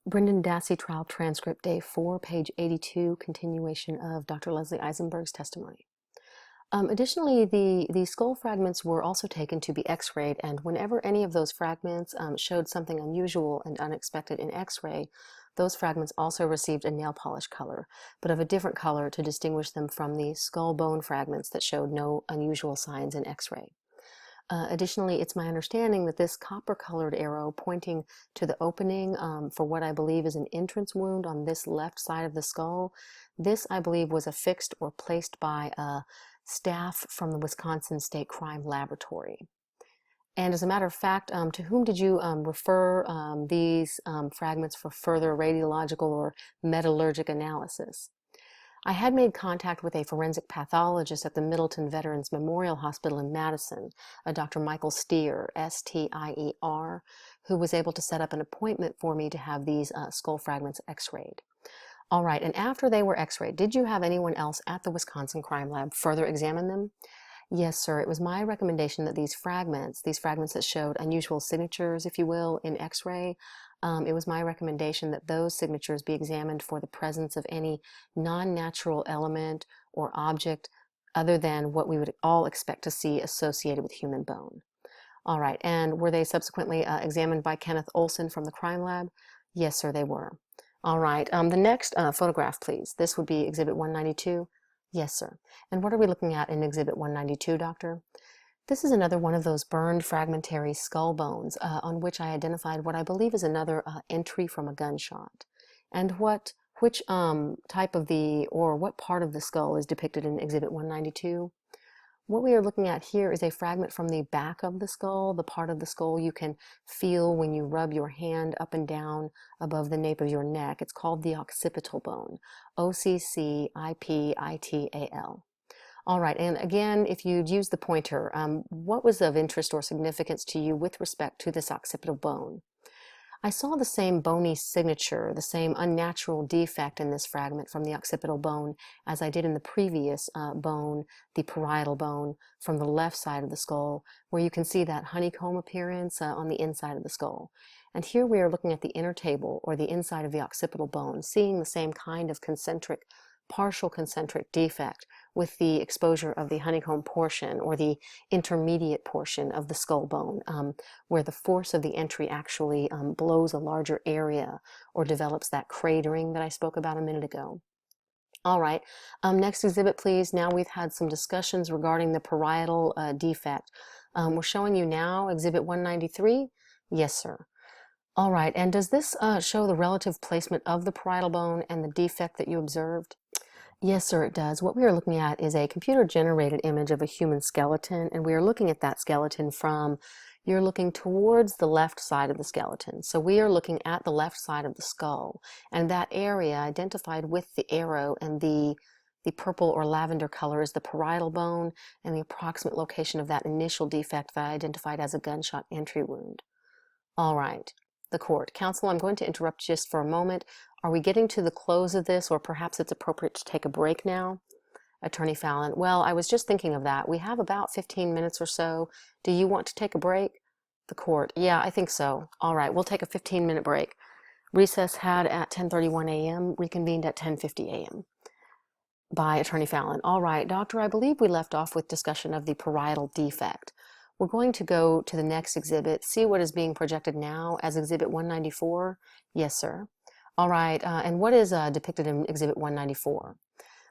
Brendan Dassey trial transcript day 4, page 82, continuation of Dr. Leslie Eisenberg's testimony. Additionally, the skull fragments were also taken to be x-rayed, and whenever any of those fragments showed something unusual and unexpected in x-ray, those fragments also received a nail polish color, but of a different color to distinguish them from the skull bone fragments that showed no unusual signs in x-ray. Additionally, it's my understanding that this copper-colored arrow pointing to the opening for what I believe is an entrance wound on this left side of the skull, this I believe was affixed or placed by staff from the Wisconsin State Crime Laboratory. And as a matter of fact, to whom did you refer these fragments for further radiological or metallurgic analysis? I had made contact with a forensic pathologist at the Middleton Veterans Memorial Hospital in Madison, a Dr. Michael Stier, S-T-I-E-R, who was able to set up an appointment for me to have these skull fragments x-rayed. All right, and after they were x-rayed, did you have anyone else at the Wisconsin Crime Lab further examine them? Yes, sir. It was my recommendation that these fragments that showed unusual signatures, if you will, in x-ray, it was my recommendation that those signatures be examined for the presence of any non-natural element or object other than what we would all expect to see associated with human bone. All right, and were they subsequently examined by Kenneth Olson from the crime lab? Yes, sir, they were. All right, the next photograph, please. This would be Exhibit 192. Yes, sir. And what are we looking at in Exhibit 192, Doctor? This is another one of those burned fragmentary skull bones on which I identified what I believe is another entry from a gunshot. And which type of what part of the skull is depicted in Exhibit 192? What we are looking at here is a fragment from the back of the skull, the part of the skull you can feel when you rub your hand up and down above the nape of your neck. It's called the occipital bone, O-C-C-I-P-I-T-A-L. All right, and again, if you'd use the pointer, what was of interest or significance to you with respect to this occipital bone? I saw the same bony signature, the same unnatural defect in this fragment from the occipital bone as I did in the previous bone, the parietal bone, from the left side of the skull, where you can see that honeycomb appearance on the inside of the skull. And here we are looking at the inner table, or the inside of the occipital bone, seeing the same kind of partial concentric defect with the exposure of the honeycomb portion or the intermediate portion of the skull bone, where the force of the entry actually blows a larger area or develops that cratering that I spoke about a minute ago. All right, next exhibit, please. Now we've had some discussions regarding the parietal defect. We're showing you now Exhibit 193. Yes, sir. All right, and does this show the relative placement of the parietal bone and the defect that you observed? Yes, sir, it does. What we are looking at is a computer-generated image of a human skeleton, and we are looking at that skeleton you're looking towards the left side of the skeleton. So we are looking at the left side of the skull, and that area identified with the arrow and the purple or lavender color is the parietal bone, and the approximate location of that initial defect that I identified as a gunshot entry wound. All right. The court. Counsel, I'm going to interrupt just for a moment. Are we getting to the close of this, or perhaps it's appropriate to take a break now? Attorney Fallon, well, I was just thinking of that. We have about 15 minutes or so. Do you want to take a break? The court, yeah, I think so. All right, we'll take a 15-minute break. Recess had at 10:31 a.m., reconvened at 10:50 a.m. By Attorney Fallon. All right, doctor, I believe we left off with discussion of the parietal defect. We're going to go to the next exhibit, see what is being projected now as Exhibit 194. Yes, sir. All right, and what is depicted in Exhibit 194?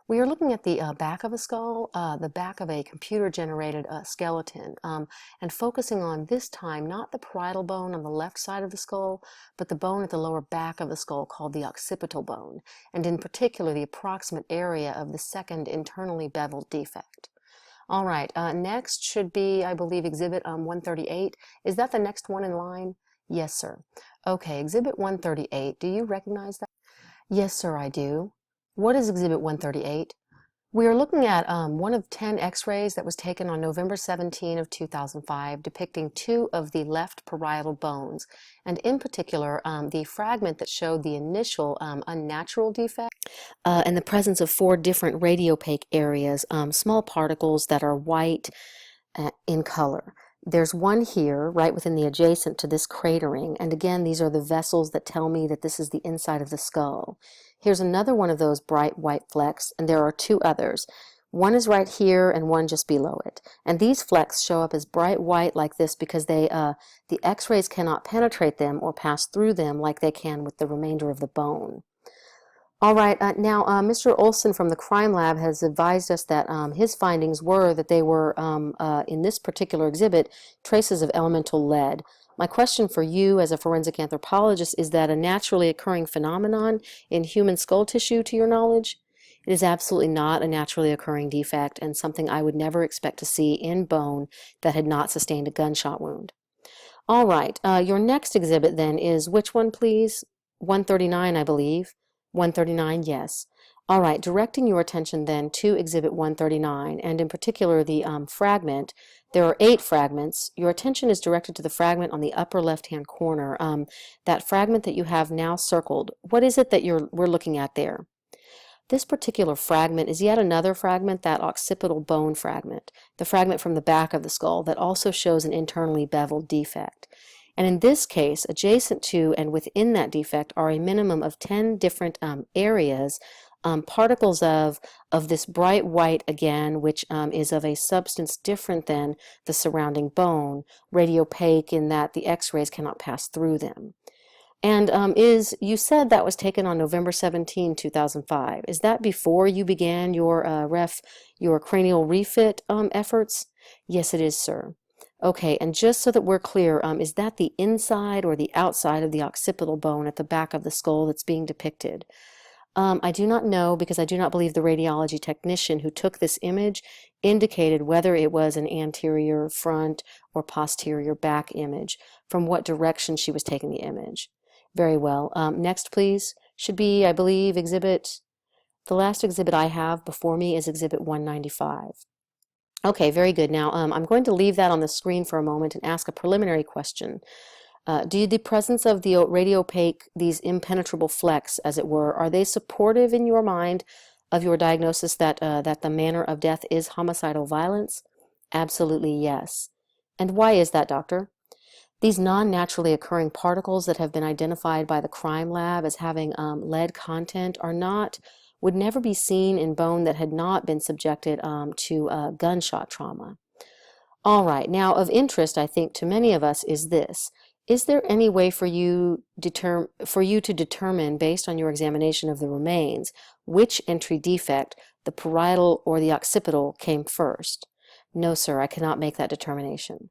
We are looking at the back of a skull, the back of a computer-generated skeleton, and focusing on this time not the parietal bone on the left side of the skull, but the bone at the lower back of the skull called the occipital bone, and in particular the approximate area of the second internally beveled defect. All right, next should be, I believe, Exhibit 138. Is that the next one in line? Yes, sir. Okay, Exhibit 138, do you recognize that? Yes, sir, I do. What is Exhibit 138? We are looking at one of 10 x-rays that was taken on November 17 of 2005 depicting 2 of the left parietal bones, and in particular the fragment that showed the initial unnatural defect and the presence of 4 different radiopaque areas, small particles that are white in color. There's one here, right within the adjacent to this cratering, and again, these are the vessels that tell me that this is the inside of the skull. Here's another one of those bright white flecks, and there are two others. One is right here and one just below it. And these flecks show up as bright white like this because the X-rays cannot penetrate them or pass through them like they can with the remainder of the bone. All right, now Mr. Olson from the crime lab has advised us that his findings were that they were, in this particular exhibit, traces of elemental lead. My question for you as a forensic anthropologist, is that a naturally occurring phenomenon in human skull tissue to your knowledge? It is absolutely not a naturally occurring defect and something I would never expect to see in bone that had not sustained a gunshot wound. All right, your next exhibit then is which one, please? 139, I believe. 139, yes. All right, directing your attention then to Exhibit 139, and in particular the fragment. There are 8 fragments. Your attention is directed to the fragment on the upper left-hand corner, that fragment that you have now circled. What is it that we're looking at there? This particular fragment is yet another fragment, that occipital bone fragment, the fragment from the back of the skull that also shows an internally beveled defect. And in this case, adjacent to and within that defect are a minimum of 10 different areas, particles of this bright white again, which is of a substance different than the surrounding bone, radiopaque in that the X-rays cannot pass through them. And you said that was taken on November 17, 2005. Is that before you began your cranial refit efforts? Yes, it is, sir. Okay, and just so that we're clear, is that the inside or the outside of the occipital bone at the back of the skull that's being depicted? I do not know, because I do not believe the radiology technician who took this image indicated whether it was an anterior, front, or posterior back image, from what direction she was taking the image. Very well. Next, please. Should be, I believe, the last exhibit I have before me is Exhibit 195. Okay, very good. Now, I'm going to leave that on the screen for a moment and ask a preliminary question. Do the presence of the radiopaque, these impenetrable flecks, as it were, are they supportive in your mind of your diagnosis that the manner of death is homicidal violence? Absolutely, yes. And why is that, doctor? These non-naturally occurring particles that have been identified by the crime lab as having lead content would never be seen in bone that had not been subjected to gunshot trauma. All right, now of interest, I think, to many of us is this. Is there any way for you to determine, based on your examination of the remains, which entry defect, the parietal or the occipital, came first? No, sir, I cannot make that determination.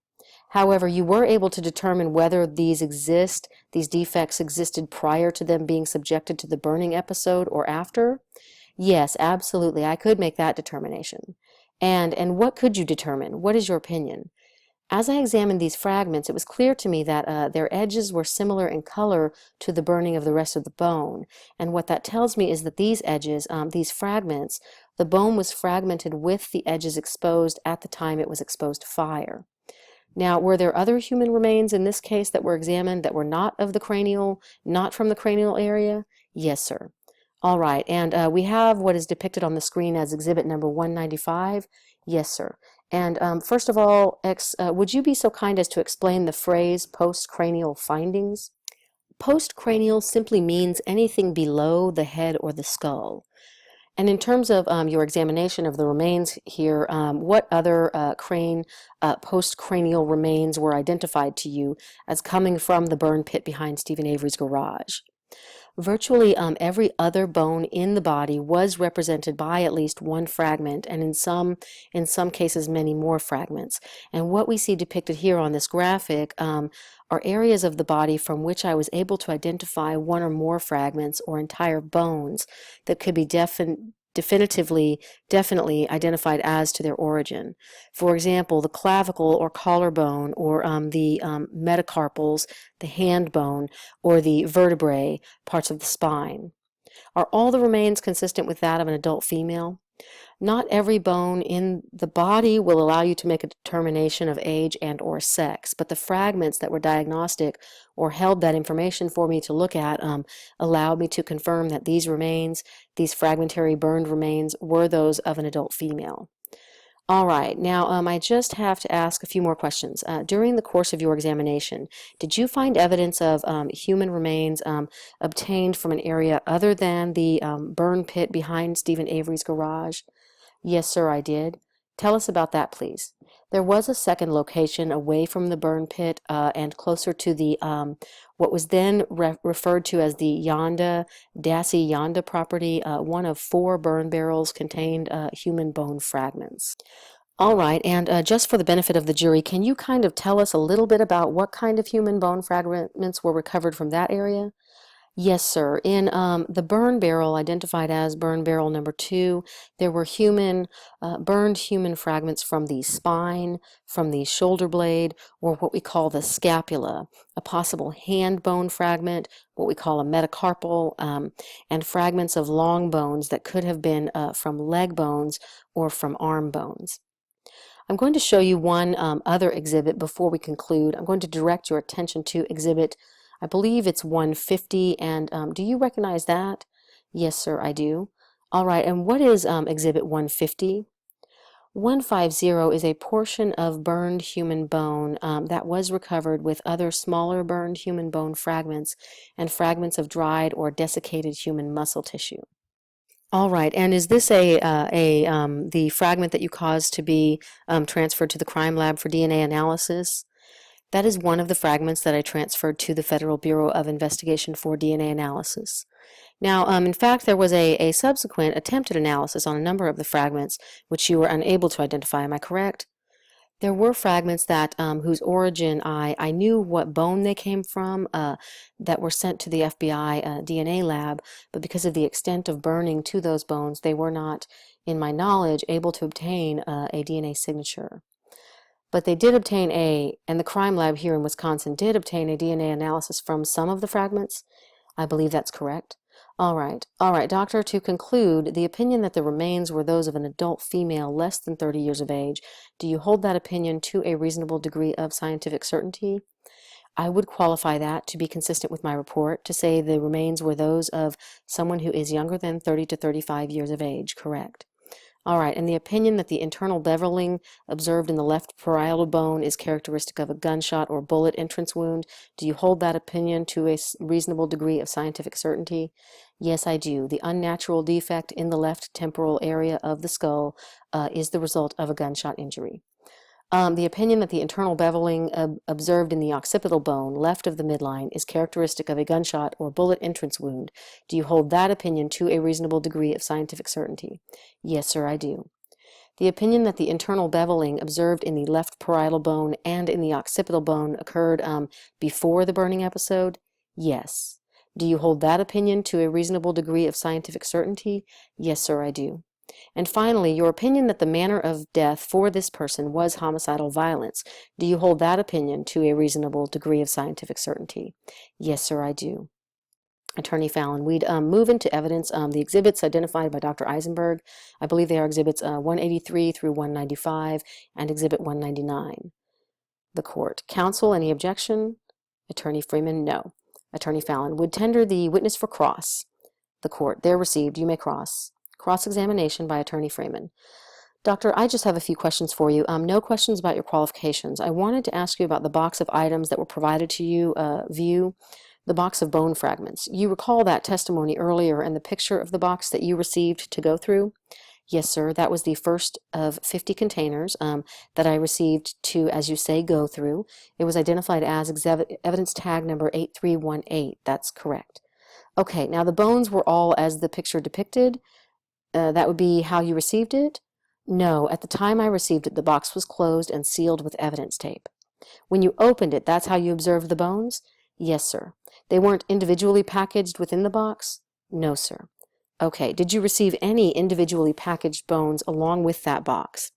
However, you were able to determine whether these defects existed prior to them being subjected to the burning episode or after? Yes, absolutely, I could make that determination. And what could you determine? What is your opinion? As I examined these fragments, it was clear to me that their edges were similar in color to the burning of the rest of the bone. And what that tells me is that these edges, these fragments, the bone was fragmented with the edges exposed at the time it was exposed to fire. Now, were there other human remains in this case that were examined that were not from the cranial area? Yes, sir. All right, and we have what is depicted on the screen as exhibit number 195. Yes, sir. And first of all, would you be so kind as to explain the phrase postcranial findings? Postcranial simply means anything below the head or the skull. And in terms of your examination of the remains here, what other postcranial remains were identified to you as coming from the burn pit behind Stephen Avery's garage? Virtually every other bone in the body was represented by at least one fragment, and in some cases many more fragments. And what we see depicted here on this graphic are areas of the body from which I was able to identify one or more fragments or entire bones that could be definitely identified as to their origin. For example, the clavicle or collarbone, or the metacarpals, the hand bone, or the vertebrae, parts of the spine. Are all the remains consistent with that of an adult female? Not every bone in the body will allow you to make a determination of age and or sex, but the fragments that were diagnostic or held that information for me to look at allowed me to confirm that these fragmentary burned remains, were those of an adult female. All right, now I just have to ask a few more questions. During the course of your examination, did you find evidence of human remains obtained from an area other than the burn pit behind Stephen Avery's garage? Yes, sir, I did. Tell us about that, please. There was a second location away from the burn pit and closer to the what was then referred to as the Dassey Yonda property. One of 4 burn barrels contained human bone fragments. All right, and just for the benefit of the jury, can you kind of tell us a little bit about what kind of human bone fragments were recovered from that area? Yes, sir. In the burn barrel identified as burn barrel number 2, there were burned human fragments from the spine, from the shoulder blade, or what we call the scapula, a possible hand bone fragment, what we call a metacarpal, and fragments of long bones that could have been from leg bones or from arm bones. I'm going to show you one other exhibit before we conclude. I'm going to direct your attention to exhibit, I believe it's 150, and do you recognize that? Yes, sir, I do. All right, and what is exhibit 150? 150 is a portion of burned human bone that was recovered with other smaller burned human bone fragments and fragments of dried or desiccated human muscle tissue. All right, and is this the fragment that you caused to be transferred to the crime lab for DNA analysis? That is one of the fragments that I transferred to the Federal Bureau of Investigation for DNA analysis. Now, in fact, there was a subsequent attempted analysis on a number of the fragments which you were unable to identify. Am I correct? There were fragments that whose origin I knew what bone they came from that were sent to the FBI DNA lab, but because of the extent of burning to those bones, they were not, in my knowledge, able to obtain a DNA signature. But they did obtain and the crime lab here in Wisconsin did obtain a DNA analysis from some of the fragments. I believe that's correct. All right, doctor, to conclude, the opinion that the remains were those of an adult female less than 30 years of age, do you hold that opinion to a reasonable degree of scientific certainty? I would qualify that to be consistent with my report to say the remains were those of someone who is younger than 30 to 35 years of age, correct? All right, and the opinion that the internal beveling observed in the left parietal bone is characteristic of a gunshot or bullet entrance wound, do you hold that opinion to a reasonable degree of scientific certainty? Yes, I do. The unnatural defect in the left temporal area of the skull is the result of a gunshot injury. The opinion that the internal beveling observed in the occipital bone left of the midline is characteristic of a gunshot or bullet entrance wound. Do you hold that opinion to a reasonable degree of scientific certainty? Yes, sir, I do. The opinion that the internal beveling observed in the left parietal bone and in the occipital bone occurred before the burning episode? Yes. Do you hold that opinion to a reasonable degree of scientific certainty? Yes, sir, I do. And finally, your opinion that the manner of death for this person was homicidal violence. Do you hold that opinion to a reasonable degree of scientific certainty? Yes, sir, I do. Attorney Fallon, we'd move into evidence the exhibits identified by Dr. Eisenberg. I believe they are exhibits 183 through 195 and exhibit 199. The court. Counsel, any objection? Attorney Freeman, no. Attorney Fallon, would tender the witness for cross. The court. There received. You may cross. Cross-examination by Attorney Freeman. Doctor, I just have a few questions for you. No questions about your qualifications. I wanted to ask you about the box of items that were provided to you, the box of bone fragments. You recall that testimony earlier and the picture of the box that you received to go through? Yes, sir. That was the first of 50 containers that I received to, as you say, go through. It was identified as evidence tag number 8318. That's correct. Okay, now the bones were all as the picture depicted. That would be how you received it? No, at the time I received it, the box was closed and sealed with evidence tape. When you opened it, that's how you observed the bones? Yes, sir. They weren't individually packaged within the box? No, sir. Okay, did you receive any individually packaged bones along with that box?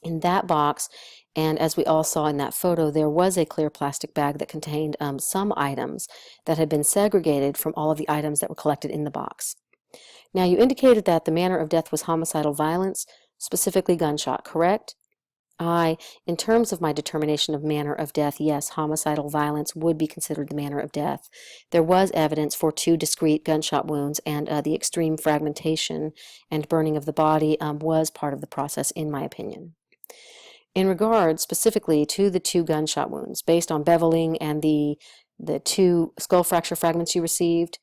In that box, and as we all saw in that photo, there was a clear plastic bag that contained some items that had been segregated from all of the items that were collected in the box. Now, you indicated that the manner of death was homicidal violence, specifically gunshot, correct? In terms of my determination of manner of death, yes, homicidal violence would be considered the manner of death. There was evidence for 2 discrete gunshot wounds, and the extreme fragmentation and burning of the body was part of the process, in my opinion. In regard specifically to the 2 gunshot wounds, based on beveling and the 2 skull fracture fragments you received,